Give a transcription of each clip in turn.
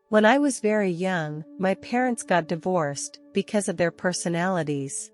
When I was very young, my parents got divorced because of their personalities.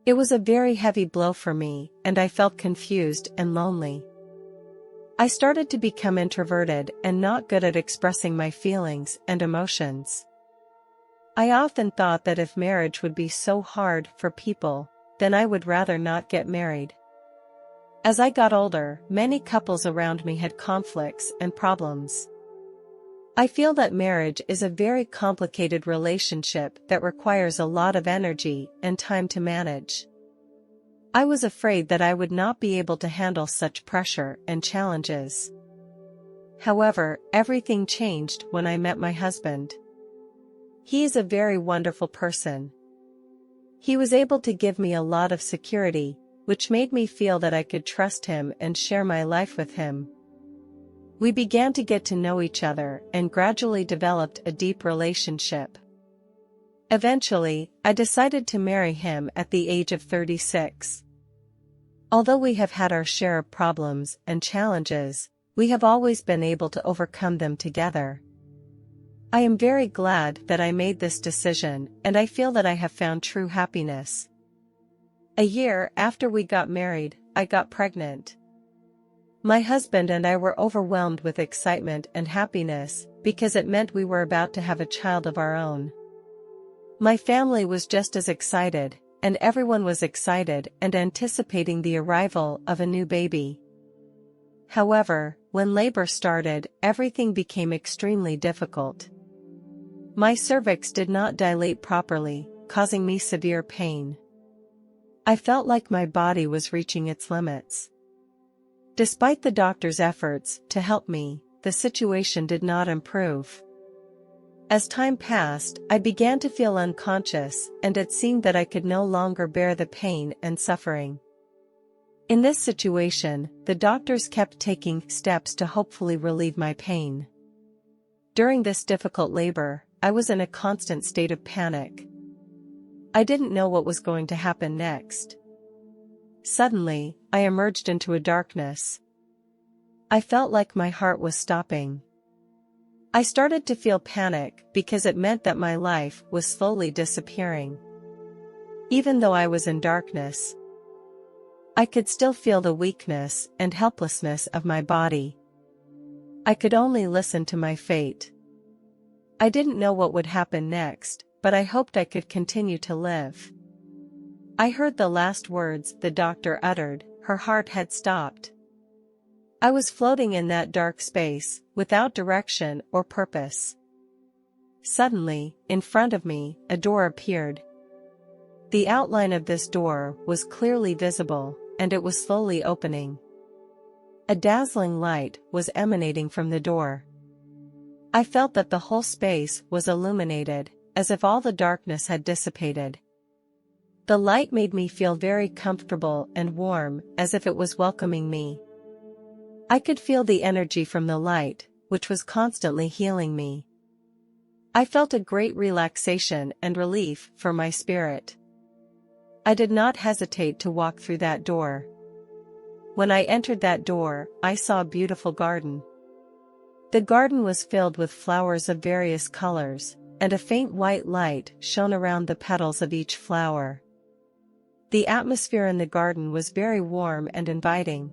It was a very heavy blow for me, and I felt confused and lonely. I started to become introverted and not good at expressing my feelings and emotions. I often thought that if marriage would be so hard for people, then I would rather not get married. As I got older, many couples around me had conflicts and problems. I feel that marriage is a very complicated relationship that requires a lot of energy and time to manage. I was afraid that I would not be able to handle such pressure and challenges. However, everything changed when I met my husband. He is a very wonderful person. He was able to give me a lot of security, which made me feel that I could trust him and share my life with him. We began to get to know each other and gradually developed a deep relationship. Eventually, I decided to marry him at the age of 36. Although we have had our share of problems and challenges, we have always been able to overcome them together. I am very glad that I made this decision, and I feel that I have found true happiness. A year after we got married, I got pregnant. My husband and I were overwhelmed with excitement and happiness because it meant we were about to have a child of our own. My family was just as excited, and everyone was excited and anticipating the arrival of a new baby. However, when labor started, everything became extremely difficult. My cervix did not dilate properly, causing me severe pain. I felt like my body was reaching its limits. Despite the doctor's efforts to help me, the situation did not improve. As time passed, I began to feel unconscious, and it seemed that I could no longer bear the pain and suffering. In this situation, the doctors kept taking steps to hopefully relieve my pain. During this difficult labor, I was in a constant state of panic. I didn't know what was going to happen next. Suddenly, I emerged into a darkness. I felt like my heart was stopping. I started to feel panic because it meant that my life was slowly disappearing. Even though I was in darkness, I could still feel the weakness and helplessness of my body. I could only listen to my fate. I didn't know what would happen next, but I hoped I could continue to live. I heard the last words the doctor uttered. Her heart had stopped. I was floating in that dark space, without direction or purpose. Suddenly, in front of me, a door appeared. The outline of this door was clearly visible, and it was slowly opening. A dazzling light was emanating from the door. I felt that the whole space was illuminated, as if all the darkness had dissipated. The light made me feel very comfortable and warm, as if it was welcoming me. I could feel the energy from the light, which was constantly healing me. I felt a great relaxation and relief for my spirit. I did not hesitate to walk through that door. When I entered that door, I saw a beautiful garden. The garden was filled with flowers of various colors, and a faint white light shone around the petals of each flower. The atmosphere in the garden was very warm and inviting.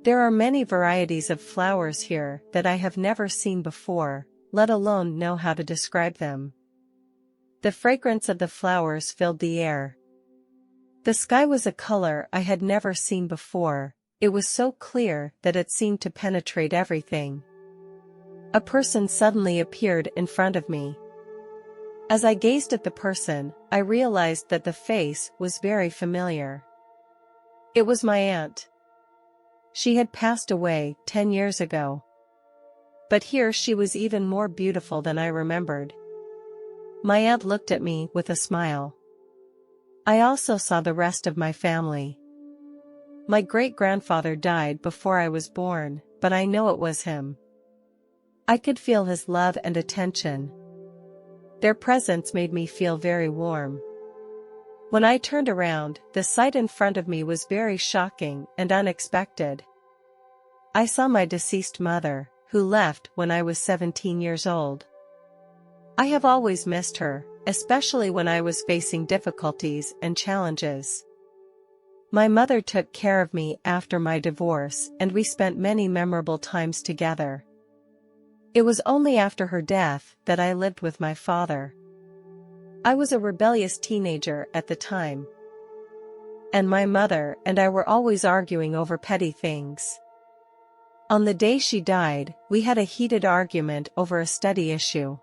There are many varieties of flowers here that I have never seen before, let alone know how to describe them. The fragrance of the flowers filled the air. The sky was a color I had never seen before. It was so clear that it seemed to penetrate everything. A person suddenly appeared in front of me. As I gazed at the person, I realized that the face was very familiar. It was my aunt. She had passed away 10 years ago. But here she was even more beautiful than I remembered. My aunt looked at me with a smile. I also saw the rest of my family. My great-grandfather died before I was born, but I know it was him. I could feel his love and attention. Their presence made me feel very warm. When I turned around, the sight in front of me was very shocking and unexpected. I saw my deceased mother, who left when I was 17 years old. I have always missed her, especially when I was facing difficulties and challenges. My mother took care of me after my divorce, and we spent many memorable times together. It was only after her death that I lived with my father. I was a rebellious teenager at the time, and my mother and I were always arguing over petty things. On the day she died, we had a heated argument over a study issue.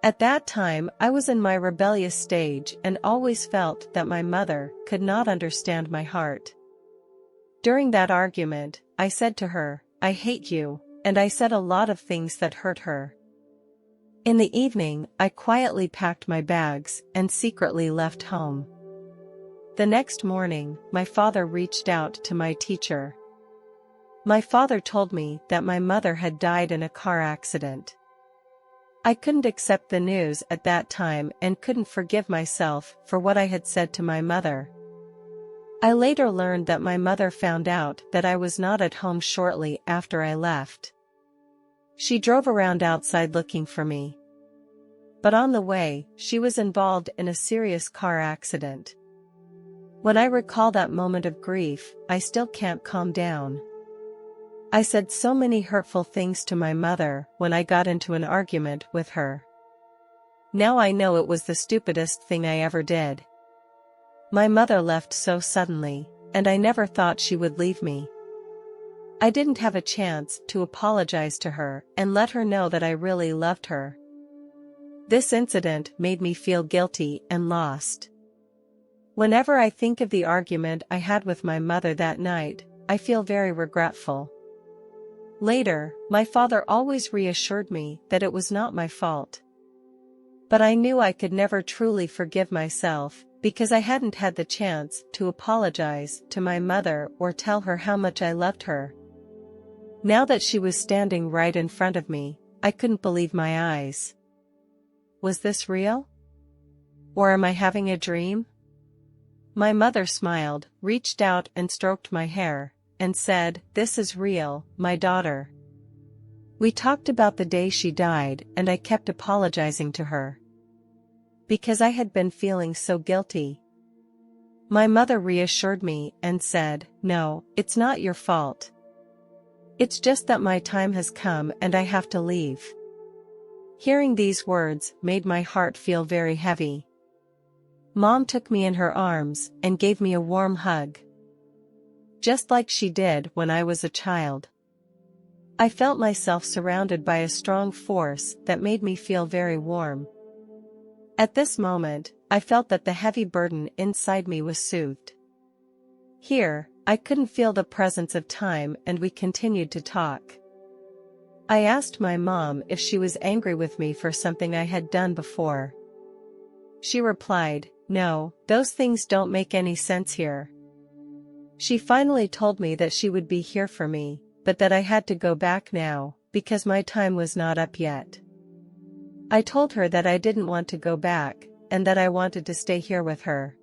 At that time, I was in my rebellious stage and always felt that my mother could not understand my heart. During that argument, I said to her, "I hate you," and I said a lot of things that hurt her. In the evening, I quietly packed my bags and secretly left home. The next morning, my father reached out to my teacher. My father told me that my mother had died in a car accident. I couldn't accept the news at that time and couldn't forgive myself for what I had said to my mother. I later learned that my mother found out that I was not at home shortly after I left. She drove around outside looking for me. But on the way, she was involved in a serious car accident. When I recall that moment of grief, I still can't calm down. I said so many hurtful things to my mother when I got into an argument with her. Now I know it was the stupidest thing I ever did. My mother left so suddenly, and I never thought she would leave me. I didn't have a chance to apologize to her and let her know that I really loved her. This incident made me feel guilty and lost. Whenever I think of the argument I had with my mother that night, I feel very regretful. Later, my father always reassured me that it was not my fault. But I knew I could never truly forgive myself, because I hadn't had the chance to apologize to my mother or tell her how much I loved her. Now that she was standing right in front of me, I couldn't believe my eyes. Was this real? Or am I having a dream? My mother smiled, reached out and stroked my hair, and said, "This is real, my daughter." We talked about the day she died, and I kept apologizing to her, because I had been feeling so guilty. My mother reassured me and said, "No, it's not your fault. It's just that my time has come and I have to leave." Hearing these words made my heart feel very heavy. Mom took me in her arms and gave me a warm hug, just like she did when I was a child. I felt myself surrounded by a strong force that made me feel very warm. At this moment, I felt that the heavy burden inside me was soothed. Here, I couldn't feel the presence of time, and we continued to talk. I asked my mom if she was angry with me for something I had done before. She replied, "No, those things don't make any sense here." She finally told me that she would be here for me, but that I had to go back now, because my time was not up yet. I told her that I didn't want to go back, and that I wanted to stay here with her.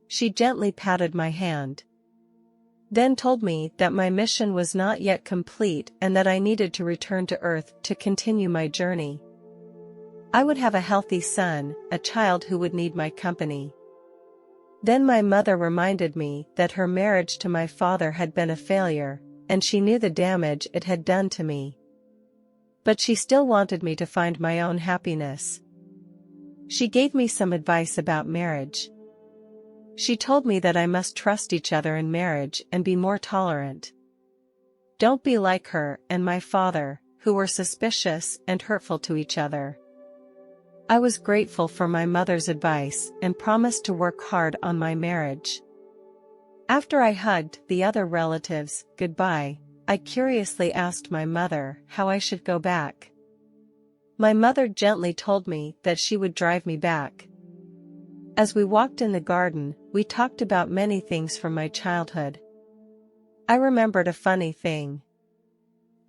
She gently patted my hand, then told me that my mission was not yet complete and that I needed to return to Earth to continue my journey. I would have a healthy son, a child who would need my company. Then my mother reminded me that her marriage to my father had been a failure, and she knew the damage it had done to me. But she still wanted me to find my own happiness. She gave me some advice about marriage. She told me that I must trust each other in marriage and be more tolerant. Don't be like her and my father, who were suspicious and hurtful to each other. I was grateful for my mother's advice and promised to work hard on my marriage. After I hugged the other relatives goodbye, I curiously asked my mother how I should go back. My mother gently told me that she would drive me back. As we walked in the garden, we talked about many things from my childhood. I remembered a funny thing.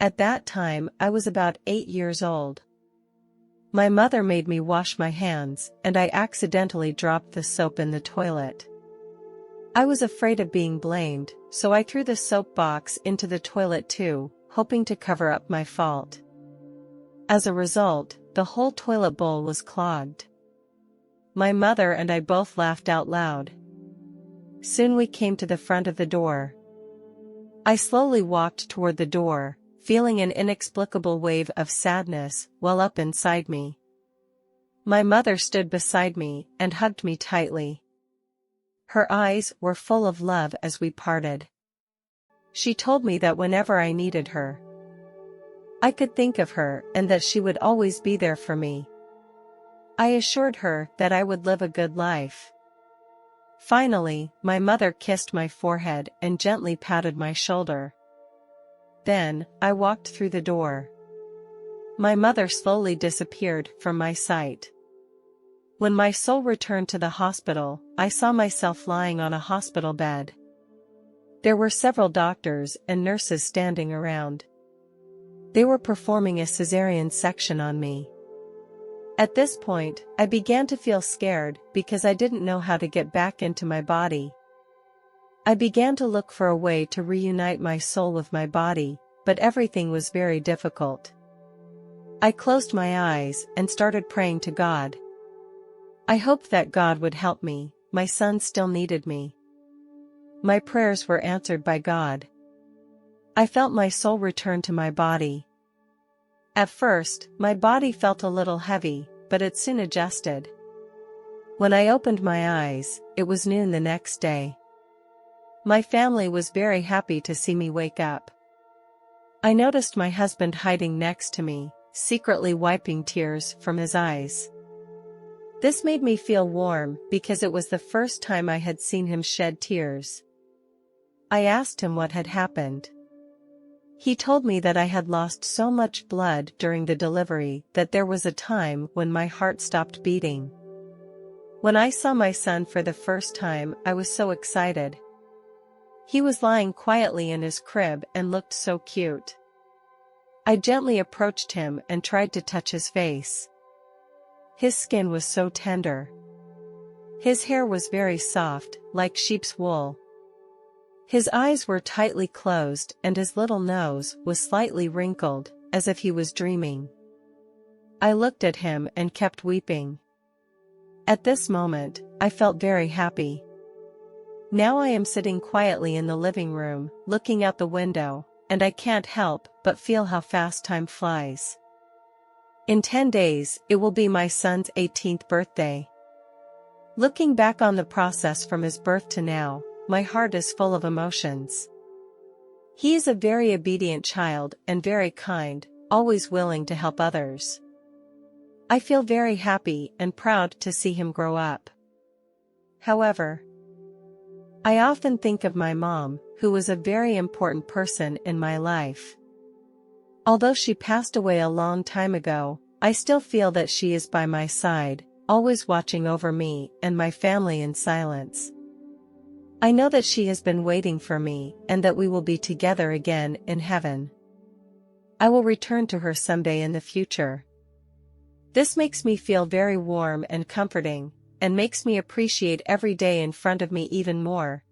At that time, I was about 8 years old. My mother made me wash my hands, and I accidentally dropped the soap in the toilet. I was afraid of being blamed, so I threw the soap box into the toilet too, hoping to cover up my fault. As a result, the whole toilet bowl was clogged. My mother and I both laughed out loud. Soon we came to the front of the door. I slowly walked toward the door, feeling an inexplicable wave of sadness well up inside me. My mother stood beside me and hugged me tightly. Her eyes were full of love as we parted. She told me that whenever I needed her, I could think of her and that she would always be there for me. I assured her that I would live a good life. Finally, my mother kissed my forehead and gently patted my shoulder. Then, I walked through the door. My mother slowly disappeared from my sight. When my soul returned to the hospital, I saw myself lying on a hospital bed. There were several doctors and nurses standing around. They were performing a cesarean section on me. At this point, I began to feel scared because I didn't know how to get back into my body. I began to look for a way to reunite my soul with my body, but everything was very difficult. I closed my eyes and started praying to God. I hoped that God would help me. My son still needed me. My prayers were answered by God. I felt my soul return to my body. At first, my body felt a little heavy, but it soon adjusted. When I opened my eyes, it was noon the next day. My family was very happy to see me wake up. I noticed my husband hiding next to me, secretly wiping tears from his eyes. This made me feel warm because it was the first time I had seen him shed tears. I asked him what had happened. He told me that I had lost so much blood during the delivery that there was a time when my heart stopped beating. When I saw my son for the first time, I was so excited. He was lying quietly in his crib and looked so cute. I gently approached him and tried to touch his face. His skin was so tender. His hair was very soft, like sheep's wool. His eyes were tightly closed and his little nose was slightly wrinkled, as if he was dreaming. I looked at him and kept weeping. At this moment, I felt very happy. Now I am sitting quietly in the living room, looking out the window, and I can't help but feel how fast time flies. In 10 days, it will be my son's 18th birthday. Looking back on the process from his birth to now, my heart is full of emotions. He is a very obedient child and very kind, always willing to help others. I feel very happy and proud to see him grow up. However, I often think of my mom, who was a very important person in my life. Although she passed away a long time ago, I still feel that she is by my side, always watching over me and my family in silence. I know that she has been waiting for me and that we will be together again in heaven. I will return to her someday in the future. This makes me feel very warm and comforting, and makes me appreciate every day in front of me even more,